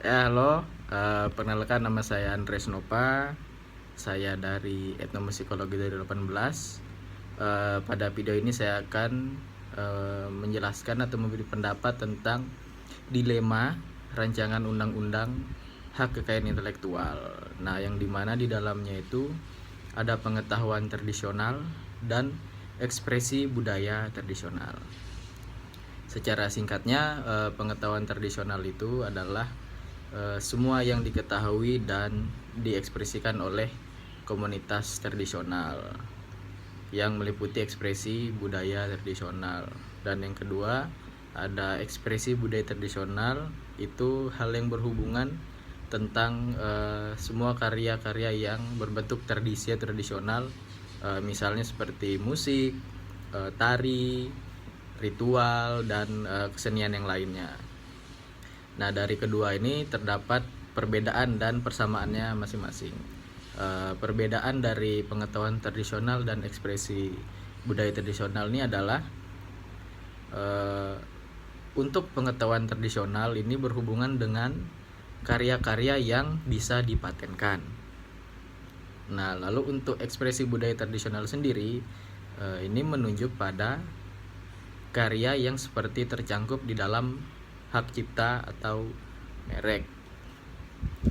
Halo, perkenalkan nama saya Andres Nova. Saya dari Etnomusikologi 2018. Pada video ini saya akan menjelaskan atau memberi pendapat tentang dilema rancangan undang-undang hak kekayaan intelektual. Nah, yang dimana di dalamnya itu ada pengetahuan tradisional dan ekspresi budaya tradisional. Secara singkatnya, pengetahuan tradisional itu adalah semua yang diketahui dan diekspresikan oleh komunitas tradisional yang meliputi ekspresi budaya tradisional. Dan yang kedua, ada ekspresi budaya tradisional, itu hal yang berhubungan tentang semua karya-karya yang berbentuk tradisi tradisional, misalnya seperti musik, tari, ritual, dan kesenian yang lainnya. Nah, dari kedua ini terdapat perbedaan dan persamaannya masing-masing. Perbedaan dari pengetahuan tradisional dan ekspresi budaya tradisional ini adalah untuk pengetahuan tradisional ini berhubungan dengan karya-karya yang bisa dipatenkan. Nah, lalu untuk ekspresi budaya tradisional sendiri, ini menunjuk pada karya yang seperti tercangkup di dalam hak cipta atau merek.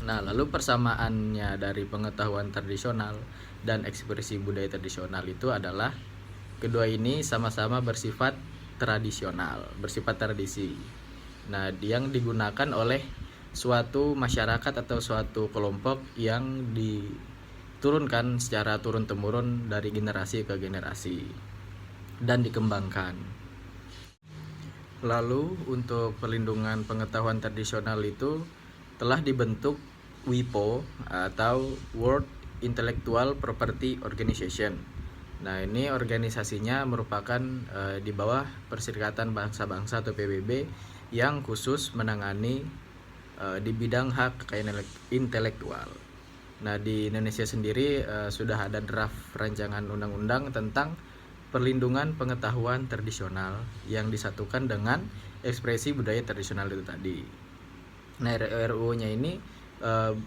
Nah, lalu persamaannya dari pengetahuan tradisional dan ekspresi budaya tradisional itu adalah kedua ini sama-sama bersifat tradisional, bersifat tradisi. Nah, yang digunakan oleh suatu masyarakat atau suatu kelompok yang diturunkan secara turun-temurun dari generasi ke generasi dan dikembangkan. Lalu untuk perlindungan pengetahuan tradisional itu telah dibentuk WIPO atau World Intellectual Property Organization. Nah, ini organisasinya merupakan di bawah Perserikatan Bangsa-Bangsa atau PBB yang khusus menangani di bidang hak kekayaan intelektual. Nah, di Indonesia sendiri sudah ada draft rancangan undang-undang tentang perlindungan pengetahuan tradisional yang disatukan dengan ekspresi budaya tradisional itu tadi. Nah, RUU-nya ini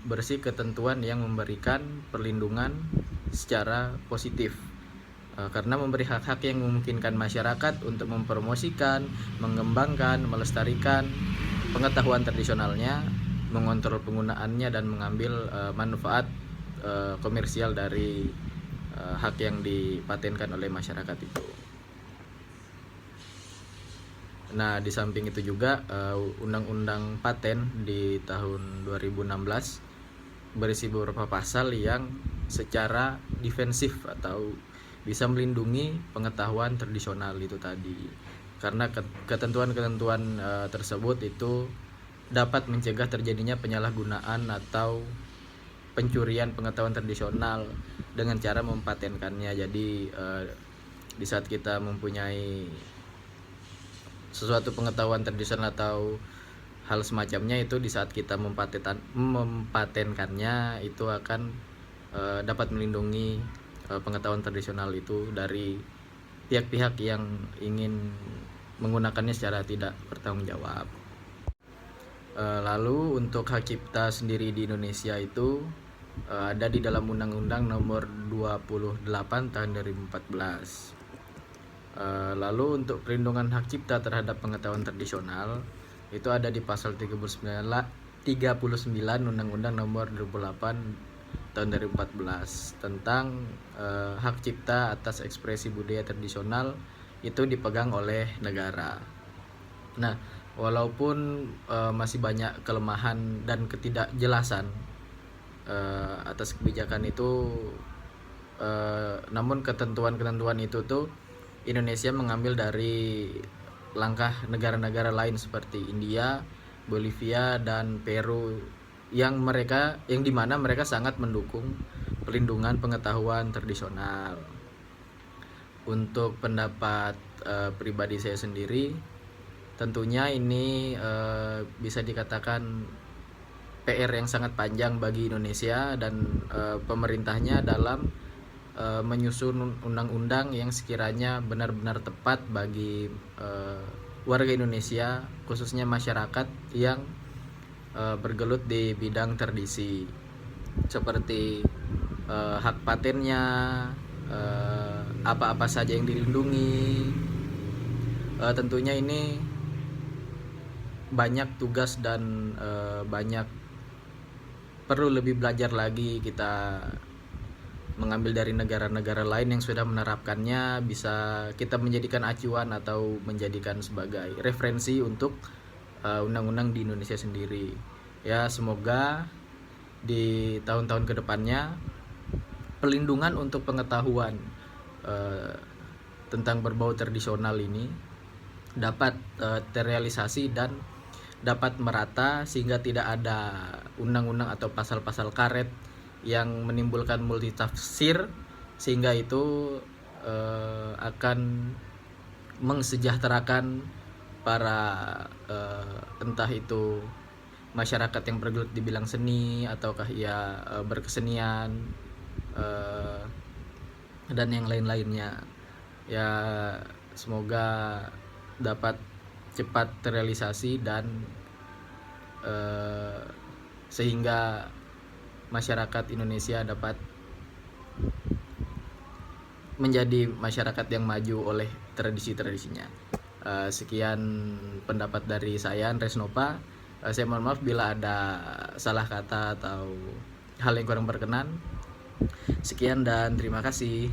bersih ketentuan yang memberikan perlindungan secara positif, karena memberi hak-hak yang memungkinkan masyarakat untuk mempromosikan, mengembangkan, melestarikan pengetahuan tradisionalnya, mengontrol penggunaannya, dan mengambil manfaat komersial dari hak yang dipatenkan oleh masyarakat itu. Nah, di samping itu juga Undang-Undang Paten di tahun 2016 berisi beberapa pasal yang secara defensif atau bisa melindungi pengetahuan tradisional itu tadi. Karena ketentuan-ketentuan tersebut itu dapat mencegah terjadinya penyalahgunaan atau pencurian pengetahuan tradisional dengan cara mempatenkannya. Jadi di saat kita mempunyai sesuatu pengetahuan tradisional atau hal semacamnya, itu di saat kita mempatenkannya itu akan dapat melindungi pengetahuan tradisional itu dari pihak-pihak yang ingin menggunakannya secara tidak bertanggung jawab. Lalu untuk hak cipta sendiri di Indonesia itu ada di dalam Undang-Undang Nomor 28 Tahun 2014. Lalu untuk perlindungan hak cipta terhadap pengetahuan tradisional itu ada di pasal 39 Undang-Undang Nomor 28 Tahun 2014 tentang hak cipta atas ekspresi budaya tradisional itu dipegang oleh negara. Nah, walaupun masih banyak kelemahan dan ketidakjelasan atas kebijakan itu, namun ketentuan-ketentuan itu tuh Indonesia mengambil dari langkah negara-negara lain seperti India, Bolivia, dan Peru yang dimana mereka sangat mendukung perlindungan pengetahuan tradisional. Untuk pendapat pribadi saya sendiri, tentunya ini bisa dikatakan PR yang sangat panjang bagi Indonesia dan pemerintahnya dalam menyusun undang-undang yang sekiranya benar-benar tepat bagi warga Indonesia, khususnya masyarakat yang bergelut di bidang tradisi seperti hak patennya, apa-apa saja yang dilindungi. Tentunya ini banyak tugas dan banyak perlu lebih belajar lagi kita mengambil dari negara-negara lain yang sudah menerapkannya, bisa kita menjadikan acuan atau menjadikan sebagai referensi untuk undang-undang di Indonesia sendiri. Ya, semoga di tahun-tahun kedepannya pelindungan untuk pengetahuan tentang berbau tradisional ini dapat terrealisasi dan dapat merata, sehingga tidak ada undang-undang atau pasal-pasal karet yang menimbulkan multitafsir, sehingga itu akan mensejahterakan para entah itu masyarakat yang bergelut di bidang seni ataukah ia berkesenian dan yang lain-lainnya. Ya, semoga dapat cepat terrealisasi dan sehingga masyarakat Indonesia dapat menjadi masyarakat yang maju oleh tradisi-tradisinya. Sekian pendapat dari saya, Andres Nova. Saya mohon maaf bila ada salah kata atau hal yang kurang berkenan. Sekian dan terima kasih.